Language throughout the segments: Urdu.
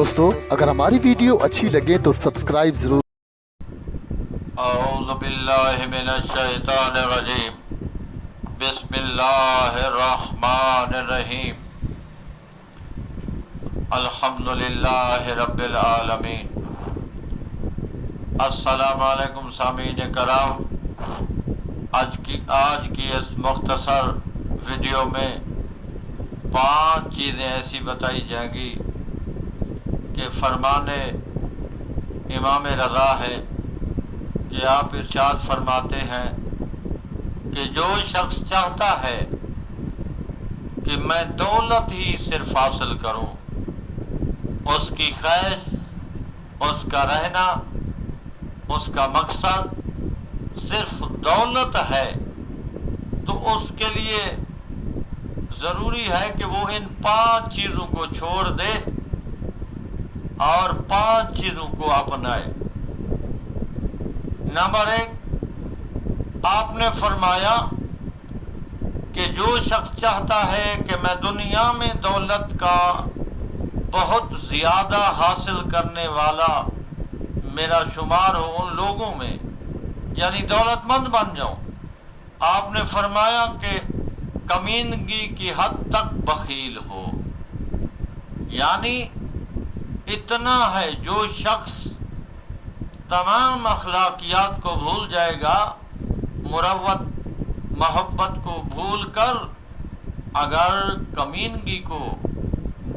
دوستو اگر ہماری ویڈیو اچھی لگے تو سبسکرائب ضرور. اعوذ باللہ من الشیطان الرجیم. بسم اللہ الرحمن الرحیم. الحمدللہ رب العالمین. السلام علیکم سامعین کرام. آج کی اس مختصر ویڈیو میں 5 چیزیں ایسی بتائی جائیں گی کہ فرمان امام رضا ہے کہ آپ ارشاد فرماتے ہیں کہ جو شخص چاہتا ہے کہ میں دولت ہی صرف حاصل کروں، اس کی خواہش، اس کا رہنا، اس کا مقصد صرف دولت ہے، تو اس کے لیے ضروری ہے کہ وہ ان 5 چیزوں کو چھوڑ دے اور 5 چیزوں کو اپنائے. نمبر 1، آپ نے فرمایا کہ جو شخص چاہتا ہے کہ میں دنیا میں دولت کا بہت زیادہ حاصل کرنے والا میرا شمار ہو ان لوگوں میں، یعنی دولت مند بن جاؤں، آپ نے فرمایا کہ کمینگی کی حد تک بخیل ہو. یعنی اتنا ہے، جو شخص تمام اخلاقیات کو بھول جائے گا، مروت محبت کو بھول کر اگر کمینگی کو،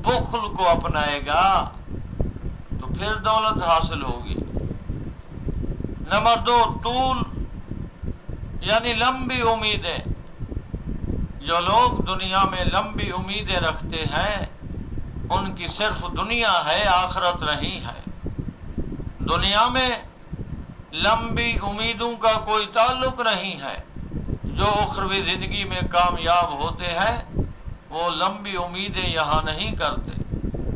بخل کو اپنائے گا تو پھر دولت حاصل ہوگی. نمبر 2، طول یعنی لمبی امیدیں. جو لوگ دنیا میں لمبی امیدیں رکھتے ہیں ان کی صرف دنیا ہے، آخرت نہیں ہے. دنیا میں لمبی امیدوں کا کوئی تعلق نہیں ہے. جو اخروی زندگی میں کامیاب ہوتے ہیں وہ لمبی امیدیں یہاں نہیں کرتے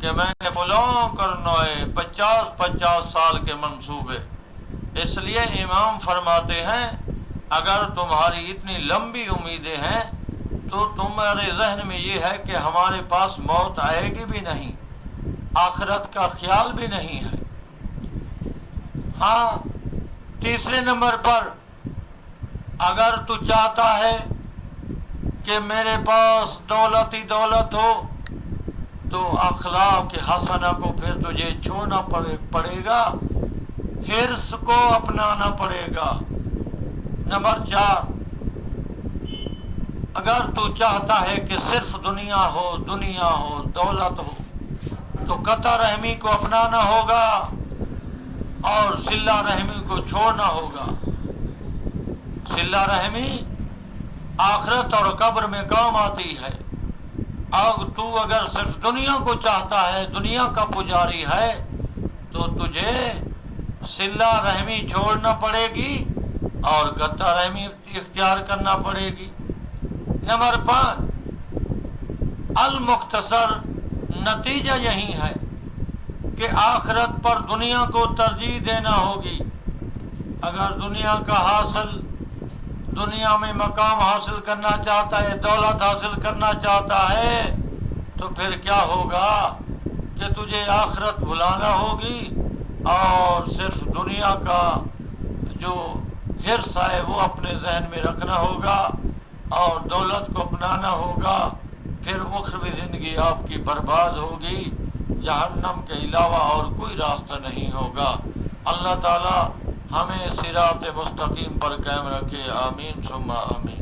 کہ میں نے فلاں کرنا ہے، 50 سال کے منصوبے. اس لیے امام فرماتے ہیں اگر تمہاری اتنی لمبی امیدیں ہیں تو تمہارے ذہن میں یہ ہے کہ ہمارے پاس موت آئے گی بھی نہیں، آخرت کا خیال بھی نہیں ہے. ہاں، تیسرے نمبر پر، اگر تو چاہتا ہے کہ میرے پاس دولت ہی دولت ہو تو اخلاق حسنہ کو پھر تجھے چھوڑنا پڑے گا، حرص کو اپنانا پڑے گا. نمبر 4، اگر تو چاہتا ہے کہ صرف دنیا ہو، دولت ہو، تو قطع رحمی کو اپنانا ہوگا اور صلہ رحمی کو چھوڑنا ہوگا. صلہ رحمی آخرت اور قبر میں کام آتی ہے. اگر صرف دنیا کو چاہتا ہے، دنیا کا پجاری ہے، تو تجھے صلہ رحمی چھوڑنا پڑے گی اور قطع رحمی اختیار کرنا پڑے گی. نمبر 5، المختصر نتیجہ یہی ہے کہ آخرت پر دنیا کو ترجیح دینا ہوگی. اگر دنیا میں مقام حاصل کرنا چاہتا ہے، دولت حاصل کرنا چاہتا ہے، تو پھر کیا ہوگا کہ تجھے آخرت بھلانا ہوگی اور صرف دنیا کا جو حرص ہے وہ اپنے ذہن میں رکھنا ہوگا اور دولت کو اپنانا ہوگا. پھر اخروی زندگی آپ کی برباد ہوگی، جہنم کے علاوہ اور کوئی راستہ نہیں ہوگا. اللہ تعالی ہمیں صراط مستقیم پر قائم رکھے. آمین ثم آمین.